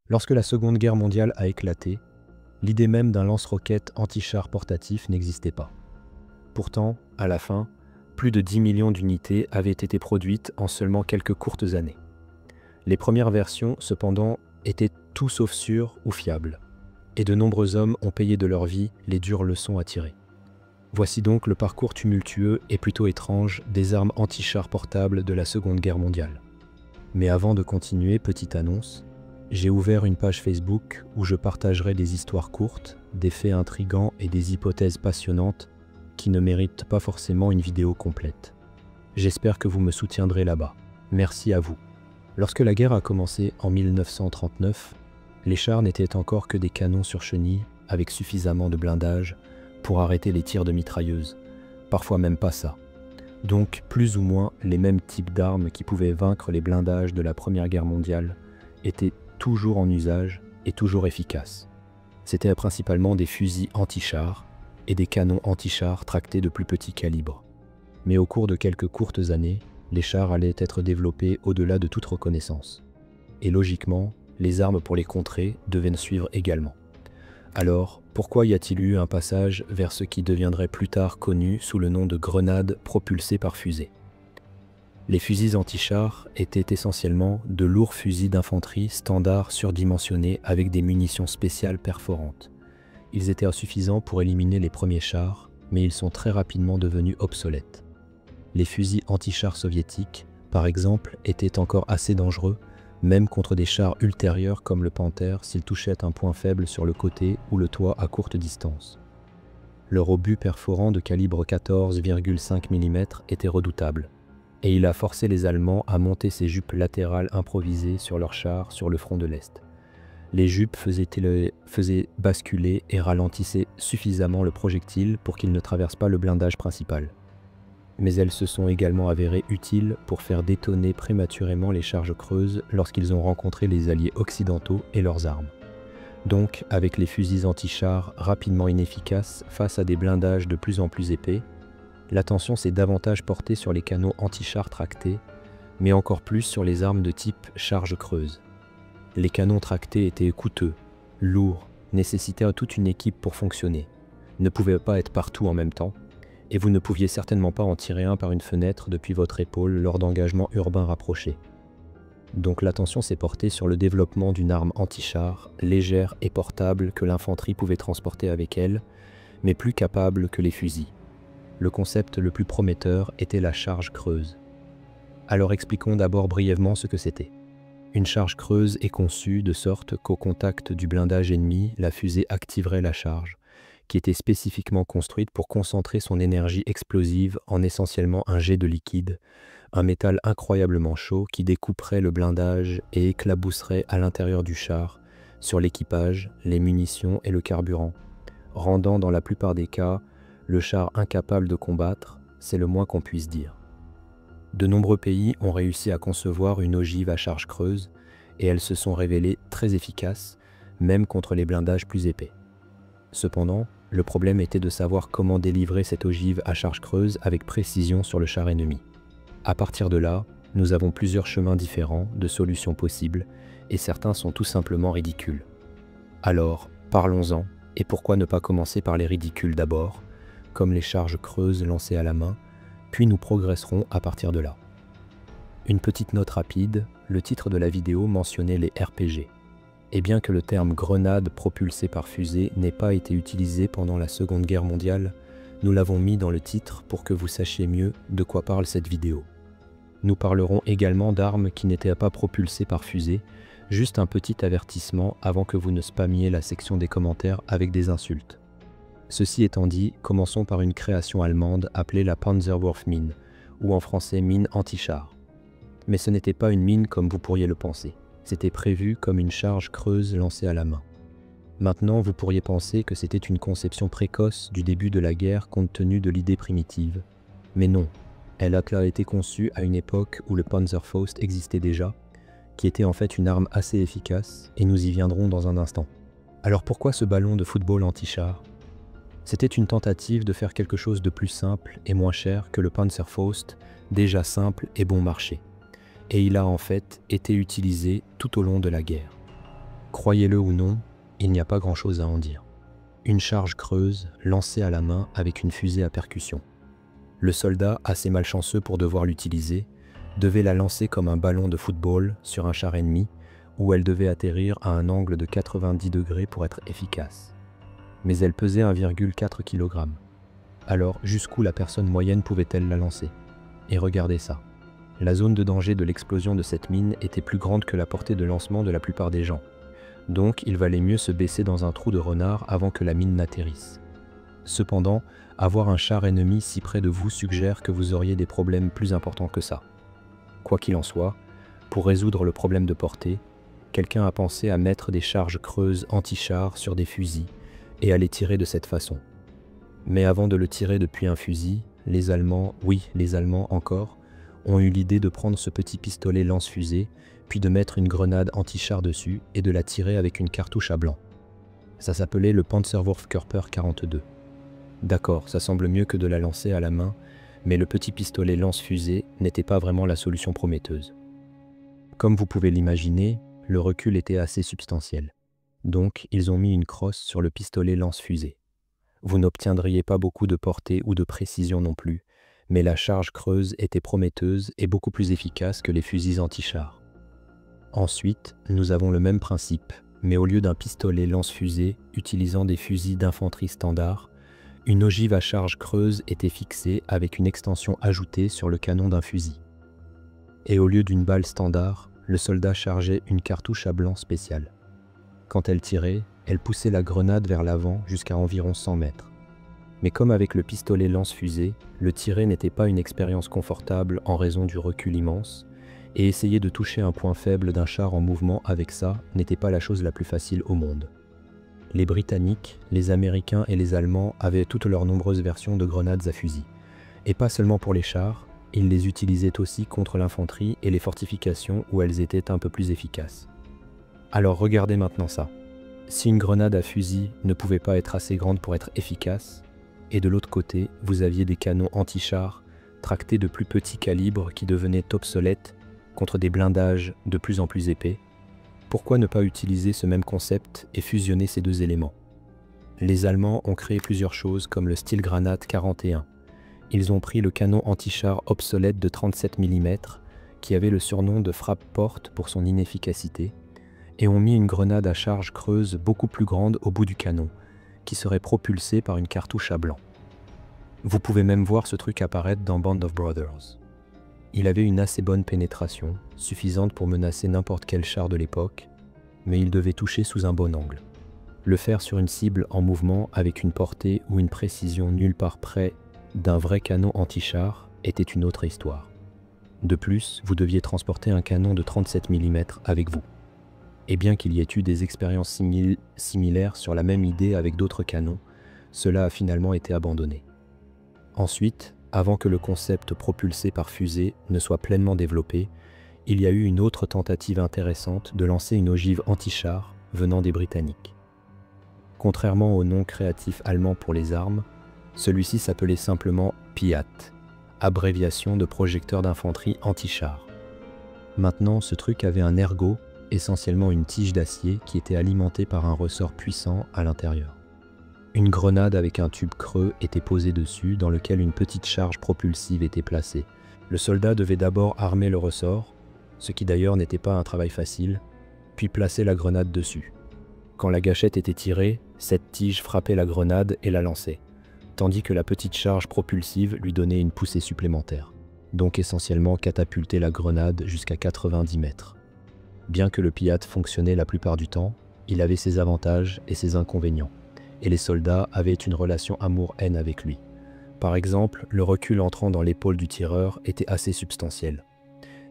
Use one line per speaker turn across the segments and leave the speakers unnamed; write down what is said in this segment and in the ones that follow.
Lorsque la Seconde Guerre mondiale a éclaté, l'idée même d'un lance-roquettes anti-char portatif n'existait pas. Pourtant, à la fin, plus de 10 millions d'unités avaient été produites en seulement quelques courtes années. Les premières versions, cependant, étaient tout sauf sûres ou fiables, et de nombreux hommes ont payé de leur vie les dures leçons à tirer. Voici donc le parcours tumultueux et plutôt étrange des armes anti-chars portables de la Seconde Guerre mondiale. Mais avant de continuer, petite annonce, j'ai ouvert une page Facebook où je partagerai des histoires courtes, des faits intrigants et des hypothèses passionnantes qui ne méritent pas forcément une vidéo complète. J'espère que vous me soutiendrez là-bas. Merci à vous. Lorsque la guerre a commencé en 1939, les chars n'étaient encore que des canons sur chenilles avec suffisamment de blindage pour arrêter les tirs de mitrailleuses, parfois même pas ça. Donc plus ou moins les mêmes types d'armes qui pouvaient vaincre les blindages de la Première Guerre mondiale étaient toujours en usage et toujours efficaces. C'étaient principalement des fusils anti-chars et des canons anti-chars tractés de plus petits calibres. Mais au cours de quelques courtes années, les chars allaient être développés au-delà de toute reconnaissance. Et logiquement, les armes pour les contrer devaient suivre également. Alors, pourquoi y a-t-il eu un passage vers ce qui deviendrait plus tard connu sous le nom de grenades propulsées par fusée? Les fusils anti-chars étaient essentiellement de lourds fusils d'infanterie standards surdimensionnés avec des munitions spéciales perforantes. Ils étaient insuffisants pour éliminer les premiers chars, mais ils sont très rapidement devenus obsolètes. Les fusils anti-chars soviétiques, par exemple, étaient encore assez dangereux, même contre des chars ultérieurs comme le Panther s'ils touchaient un point faible sur le côté ou le toit à courte distance. Leur obus perforant de calibre 14,5 mm était redoutable, et il a forcé les Allemands à monter ces jupes latérales improvisées sur leurs chars sur le front de l'Est. Les jupes faisaient basculer et ralentissaient suffisamment le projectile pour qu'il ne traverse pas le blindage principal. Mais elles se sont également avérées utiles pour faire détonner prématurément les charges creuses lorsqu'ils ont rencontré les alliés occidentaux et leurs armes. Donc, avec les fusils anti-chars rapidement inefficaces face à des blindages de plus en plus épais, l'attention s'est davantage portée sur les canons anti-chars tractés, mais encore plus sur les armes de type charge creuse. Les canons tractés étaient coûteux, lourds, nécessitaient toute une équipe pour fonctionner, ne pouvaient pas être partout en même temps, et vous ne pouviez certainement pas en tirer un par une fenêtre depuis votre épaule lors d'engagements urbains rapprochés. Donc l'attention s'est portée sur le développement d'une arme anti-char, légère et portable que l'infanterie pouvait transporter avec elle, mais plus capable que les fusils. Le concept le plus prometteur était la charge creuse. Alors expliquons d'abord brièvement ce que c'était. Une charge creuse est conçue de sorte qu'au contact du blindage ennemi, la fusée activerait la charge, qui était spécifiquement construite pour concentrer son énergie explosive en essentiellement un jet de liquide, un métal incroyablement chaud qui découperait le blindage et éclabousserait à l'intérieur du char, sur l'équipage, les munitions et le carburant, rendant dans la plupart des cas le char incapable de combattre, c'est le moins qu'on puisse dire. De nombreux pays ont réussi à concevoir une ogive à charge creuse et elles se sont révélées très efficaces, même contre les blindages plus épais. Cependant, le problème était de savoir comment délivrer cette ogive à charge creuse avec précision sur le char ennemi. À partir de là, nous avons plusieurs chemins différents de solutions possibles et certains sont tout simplement ridicules. Alors, parlons-en, et pourquoi ne pas commencer par les ridicules d'abord, comme les charges creuses lancées à la main, puis nous progresserons à partir de là. Une petite note rapide, le titre de la vidéo mentionnait les RPG. Et bien que le terme grenade propulsée par fusée n'ait pas été utilisé pendant la Seconde Guerre mondiale, nous l'avons mis dans le titre pour que vous sachiez mieux de quoi parle cette vidéo. Nous parlerons également d'armes qui n'étaient pas propulsées par fusée, juste un petit avertissement avant que vous ne spammiez la section des commentaires avec des insultes. Ceci étant dit, commençons par une création allemande appelée la Panzerwurfmine, ou en français mine anti-char. Mais ce n'était pas une mine comme vous pourriez le penser. C'était prévu comme une charge creuse lancée à la main. Maintenant, vous pourriez penser que c'était une conception précoce du début de la guerre compte tenu de l'idée primitive. Mais non, elle a été conçue à une époque où le Panzerfaust existait déjà, qui était en fait une arme assez efficace, et nous y viendrons dans un instant. Alors pourquoi ce ballon de football anti-char? C'était une tentative de faire quelque chose de plus simple et moins cher que le Panzerfaust, déjà simple et bon marché. Et il a en fait été utilisé tout au long de la guerre. Croyez-le ou non, il n'y a pas grand-chose à en dire. Une charge creuse, lancée à la main avec une fusée à percussion. Le soldat, assez malchanceux pour devoir l'utiliser, devait la lancer comme un ballon de football sur un char ennemi, où elle devait atterrir à un angle de 90 degrés pour être efficace. Mais elle pesait 1,4 kg. Alors, jusqu'où la personne moyenne pouvait-elle la lancer? Et regardez ça. La zone de danger de l'explosion de cette mine était plus grande que la portée de lancement de la plupart des gens. Donc, il valait mieux se baisser dans un trou de renard avant que la mine n'atterrisse. Cependant, avoir un char ennemi si près de vous suggère que vous auriez des problèmes plus importants que ça. Quoi qu'il en soit, pour résoudre le problème de portée, quelqu'un a pensé à mettre des charges creuses anti-char sur des fusils et à les tirer de cette façon. Mais avant de le tirer depuis un fusil, les Allemands, oui, les Allemands encore, ont eu l'idée de prendre ce petit pistolet lance-fusée, puis de mettre une grenade anti-char dessus et de la tirer avec une cartouche à blanc. Ça s'appelait le Panzerwurfkörper 42. D'accord, ça semble mieux que de la lancer à la main, mais le petit pistolet lance-fusée n'était pas vraiment la solution prometteuse. Comme vous pouvez l'imaginer, le recul était assez substantiel. Donc, ils ont mis une crosse sur le pistolet lance-fusée. Vous n'obtiendriez pas beaucoup de portée ou de précision non plus, mais la charge creuse était prometteuse et beaucoup plus efficace que les fusils anti-char. Ensuite, nous avons le même principe, mais au lieu d'un pistolet lance-fusée utilisant des fusils d'infanterie standard, une ogive à charge creuse était fixée avec une extension ajoutée sur le canon d'un fusil. Et au lieu d'une balle standard, le soldat chargeait une cartouche à blanc spéciale. Quand elle tirait, elle poussait la grenade vers l'avant jusqu'à environ 100 mètres. Mais comme avec le pistolet lance-fusée, le tirer n'était pas une expérience confortable en raison du recul immense, et essayer de toucher un point faible d'un char en mouvement avec ça n'était pas la chose la plus facile au monde. Les Britanniques, les Américains et les Allemands avaient toutes leurs nombreuses versions de grenades à fusil. Et pas seulement pour les chars, ils les utilisaient aussi contre l'infanterie et les fortifications où elles étaient un peu plus efficaces. Alors regardez maintenant ça. Si une grenade à fusil ne pouvait pas être assez grande pour être efficace, et de l'autre côté, vous aviez des canons anti-chars tractés de plus petits calibres qui devenaient obsolètes contre des blindages de plus en plus épais, pourquoi ne pas utiliser ce même concept et fusionner ces deux éléments? Les Allemands ont créé plusieurs choses comme le Stihlgranat 41. Ils ont pris le canon anti-char obsolète de 37 mm, qui avait le surnom de frappe-porte pour son inefficacité, et ont mis une grenade à charge creuse beaucoup plus grande au bout du canon, qui serait propulsée par une cartouche à blanc. Vous pouvez même voir ce truc apparaître dans Band of Brothers. Il avait une assez bonne pénétration, suffisante pour menacer n'importe quel char de l'époque, mais il devait toucher sous un bon angle. Le faire sur une cible en mouvement avec une portée ou une précision nulle part près d'un vrai canon anti-char était une autre histoire. De plus, vous deviez transporter un canon de 37 mm avec vous. Et bien qu'il y ait eu des expériences similaires sur la même idée avec d'autres canons, cela a finalement été abandonné. Ensuite, avant que le concept propulsé par fusée ne soit pleinement développé, il y a eu une autre tentative intéressante de lancer une ogive anti-char venant des Britanniques. Contrairement au nom créatif allemand pour les armes, celui-ci s'appelait simplement PIAT, abréviation de projecteur d'infanterie anti-char. Maintenant, ce truc avait un ergot, essentiellement une tige d'acier qui était alimentée par un ressort puissant à l'intérieur. Une grenade avec un tube creux était posée dessus dans lequel une petite charge propulsive était placée. Le soldat devait d'abord armer le ressort, ce qui d'ailleurs n'était pas un travail facile, puis placer la grenade dessus. Quand la gâchette était tirée, cette tige frappait la grenade et la lançait, tandis que la petite charge propulsive lui donnait une poussée supplémentaire, donc essentiellement catapulter la grenade jusqu'à 90 mètres. Bien que le PIAT fonctionnait la plupart du temps, il avait ses avantages et ses inconvénients, et les soldats avaient une relation amour-haine avec lui. Par exemple, le recul entrant dans l'épaule du tireur était assez substantiel.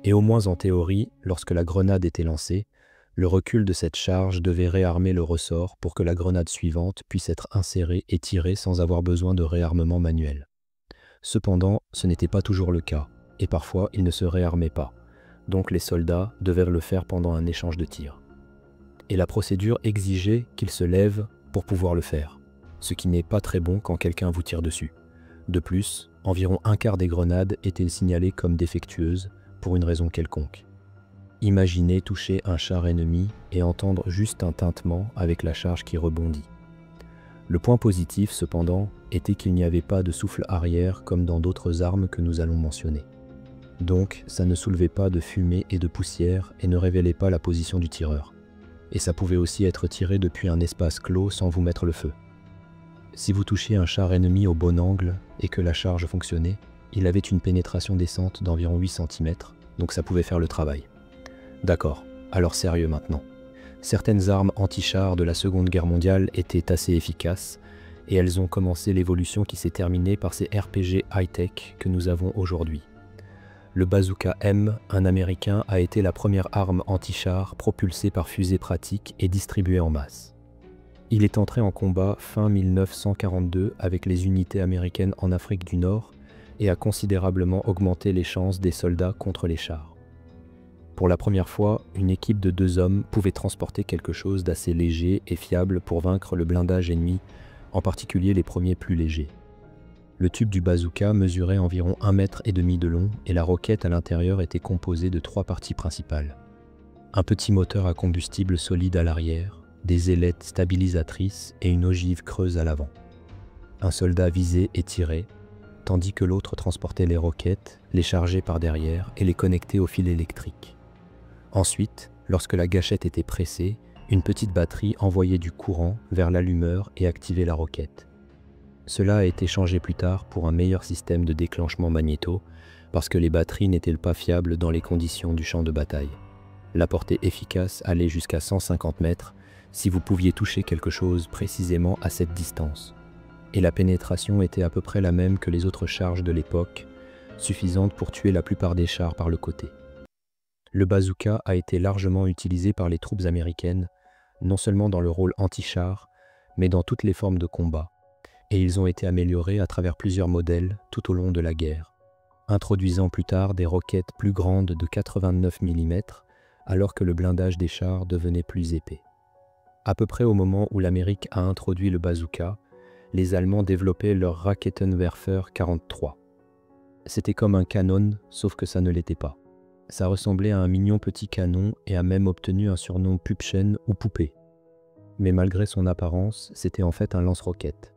Et au moins en théorie, lorsque la grenade était lancée, le recul de cette charge devait réarmer le ressort pour que la grenade suivante puisse être insérée et tirée sans avoir besoin de réarmement manuel. Cependant, ce n'était pas toujours le cas, et parfois il ne se réarmait pas. Donc les soldats devaient le faire pendant un échange de tirs. Et la procédure exigeait qu'ils se lèvent pour pouvoir le faire, ce qui n'est pas très bon quand quelqu'un vous tire dessus. De plus, environ un quart des grenades étaient signalées comme défectueuses pour une raison quelconque. Imaginez toucher un char ennemi et entendre juste un tintement avec la charge qui rebondit. Le point positif, cependant, était qu'il n'y avait pas de souffle arrière comme dans d'autres armes que nous allons mentionner. Donc, ça ne soulevait pas de fumée et de poussière et ne révélait pas la position du tireur. Et ça pouvait aussi être tiré depuis un espace clos sans vous mettre le feu. Si vous touchiez un char ennemi au bon angle et que la charge fonctionnait, il avait une pénétration descente d'environ 8 cm, donc ça pouvait faire le travail. D'accord, alors sérieux maintenant. Certaines armes anti-chars de la Seconde Guerre mondiale étaient assez efficaces, et elles ont commencé l'évolution qui s'est terminée par ces RPG high-tech que nous avons aujourd'hui. Le bazooka M, un américain, a été la première arme anti-char propulsée par fusée pratique et distribuée en masse. Il est entré en combat fin 1942 avec les unités américaines en Afrique du Nord et a considérablement augmenté les chances des soldats contre les chars. Pour la première fois, une équipe de 2 hommes pouvait transporter quelque chose d'assez léger et fiable pour vaincre le blindage ennemi, en particulier les premiers plus légers. Le tube du bazooka mesurait environ 1,5 mètre de long et la roquette à l'intérieur était composée de 3 parties principales. Un petit moteur à combustible solide à l'arrière, des ailettes stabilisatrices et une ogive creuse à l'avant. Un soldat visait et tirait, tandis que l'autre transportait les roquettes, les chargeait par derrière et les connectait au fil électrique. Ensuite, lorsque la gâchette était pressée, une petite batterie envoyait du courant vers l'allumeur et activait la roquette. Cela a été changé plus tard pour un meilleur système de déclenchement magnéto, parce que les batteries n'étaient pas fiables dans les conditions du champ de bataille. La portée efficace allait jusqu'à 150 mètres si vous pouviez toucher quelque chose précisément à cette distance. Et la pénétration était à peu près la même que les autres charges de l'époque, suffisante pour tuer la plupart des chars par le côté. Le bazooka a été largement utilisé par les troupes américaines, non seulement dans le rôle anti-char, mais dans toutes les formes de combat, et ils ont été améliorés à travers plusieurs modèles tout au long de la guerre, introduisant plus tard des roquettes plus grandes de 89 mm, alors que le blindage des chars devenait plus épais. À peu près au moment où l'Amérique a introduit le bazooka, les Allemands développaient leur Raketenwerfer 43. C'était comme un canon, sauf que ça ne l'était pas. Ça ressemblait à un mignon petit canon et a même obtenu un surnom Pupchen ou poupée. Mais malgré son apparence, c'était en fait un lance-roquette.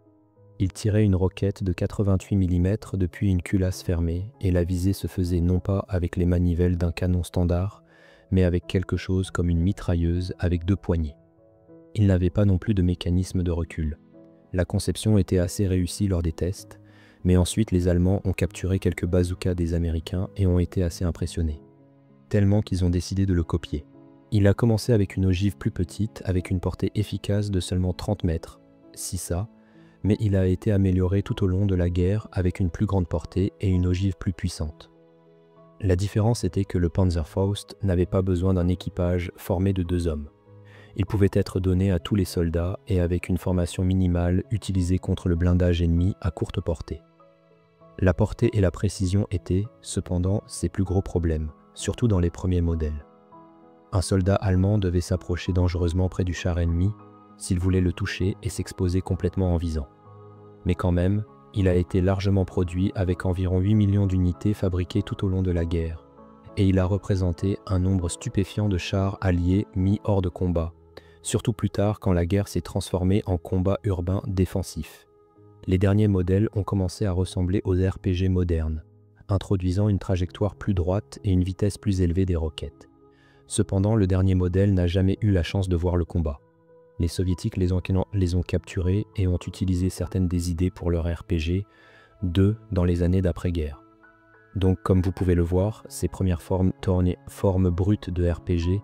Il tirait une roquette de 88 mm depuis une culasse fermée et la visée se faisait non pas avec les manivelles d'un canon standard, mais avec quelque chose comme une mitrailleuse avec 2 poignées. Il n'avait pas non plus de mécanisme de recul. La conception était assez réussie lors des tests, mais ensuite les Allemands ont capturé quelques bazookas des Américains et ont été assez impressionnés, tellement qu'ils ont décidé de le copier. Il a commencé avec une ogive plus petite, avec une portée efficace de seulement 30 mètres, si ça, mais il a été amélioré tout au long de la guerre avec une plus grande portée et une ogive plus puissante. La différence était que le Panzerfaust n'avait pas besoin d'un équipage formé de 2 hommes. Il pouvait être donné à tous les soldats et avec une formation minimale utilisée contre le blindage ennemi à courte portée. La portée et la précision étaient, cependant, ses plus gros problèmes, surtout dans les premiers modèles. Un soldat allemand devait s'approcher dangereusement près du char ennemi s'il voulait le toucher et s'exposer complètement en visant. Mais quand même, il a été largement produit avec environ 8 millions d'unités fabriquées tout au long de la guerre, et il a représenté un nombre stupéfiant de chars alliés mis hors de combat, surtout plus tard quand la guerre s'est transformée en combat urbain défensif. Les derniers modèles ont commencé à ressembler aux RPG modernes, introduisant une trajectoire plus droite et une vitesse plus élevée des roquettes. Cependant, le dernier modèle n'a jamais eu la chance de voir le combat. Les soviétiques les ont capturés et ont utilisé certaines des idées pour leur RPG, dans les années d'après-guerre. Donc comme vous pouvez le voir, ces premières formes brutes de RPG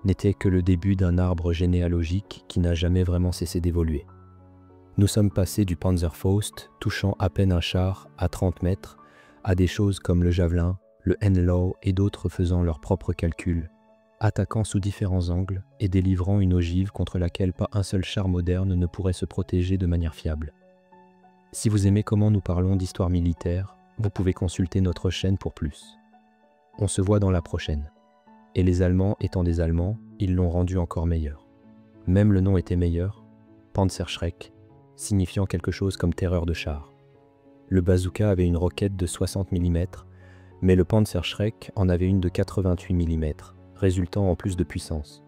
n'étaient que le début d'un arbre généalogique qui n'a jamais vraiment cessé d'évoluer. Nous sommes passés du Panzerfaust, touchant à peine un char à 30 mètres, à des choses comme le javelin, le Henlow et d'autres faisant leurs propres calculs, attaquant sous différents angles et délivrant une ogive contre laquelle pas un seul char moderne ne pourrait se protéger de manière fiable. Si vous aimez comment nous parlons d'histoire militaire, vous pouvez consulter notre chaîne pour plus. On se voit dans la prochaine. Et les Allemands étant des Allemands, ils l'ont rendu encore meilleur. Même le nom était meilleur, Panzerschreck, signifiant quelque chose comme terreur de char. Le bazooka avait une roquette de 60 mm, mais le Panzerschreck en avait une de 88 mm, résultant en plus de puissance.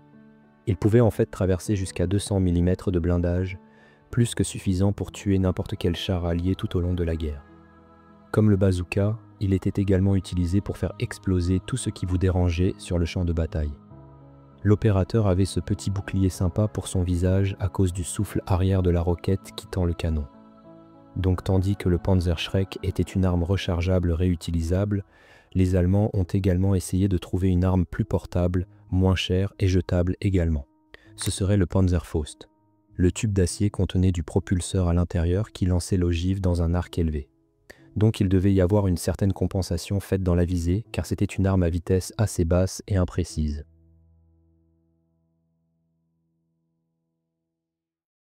Il pouvait en fait traverser jusqu'à 200 mm de blindage, plus que suffisant pour tuer n'importe quel char allié tout au long de la guerre. Comme le bazooka, il était également utilisé pour faire exploser tout ce qui vous dérangeait sur le champ de bataille. L'opérateur avait ce petit bouclier sympa pour son visage à cause du souffle arrière de la roquette quittant le canon. Donc tandis que le Panzerschreck était une arme rechargeable réutilisable, les Allemands ont également essayé de trouver une arme plus portable, moins chère et jetable également. Ce serait le Panzerfaust. Le tube d'acier contenait du propulseur à l'intérieur qui lançait l'ogive dans un arc élevé. Donc il devait y avoir une certaine compensation faite dans la visée, car c'était une arme à vitesse assez basse et imprécise.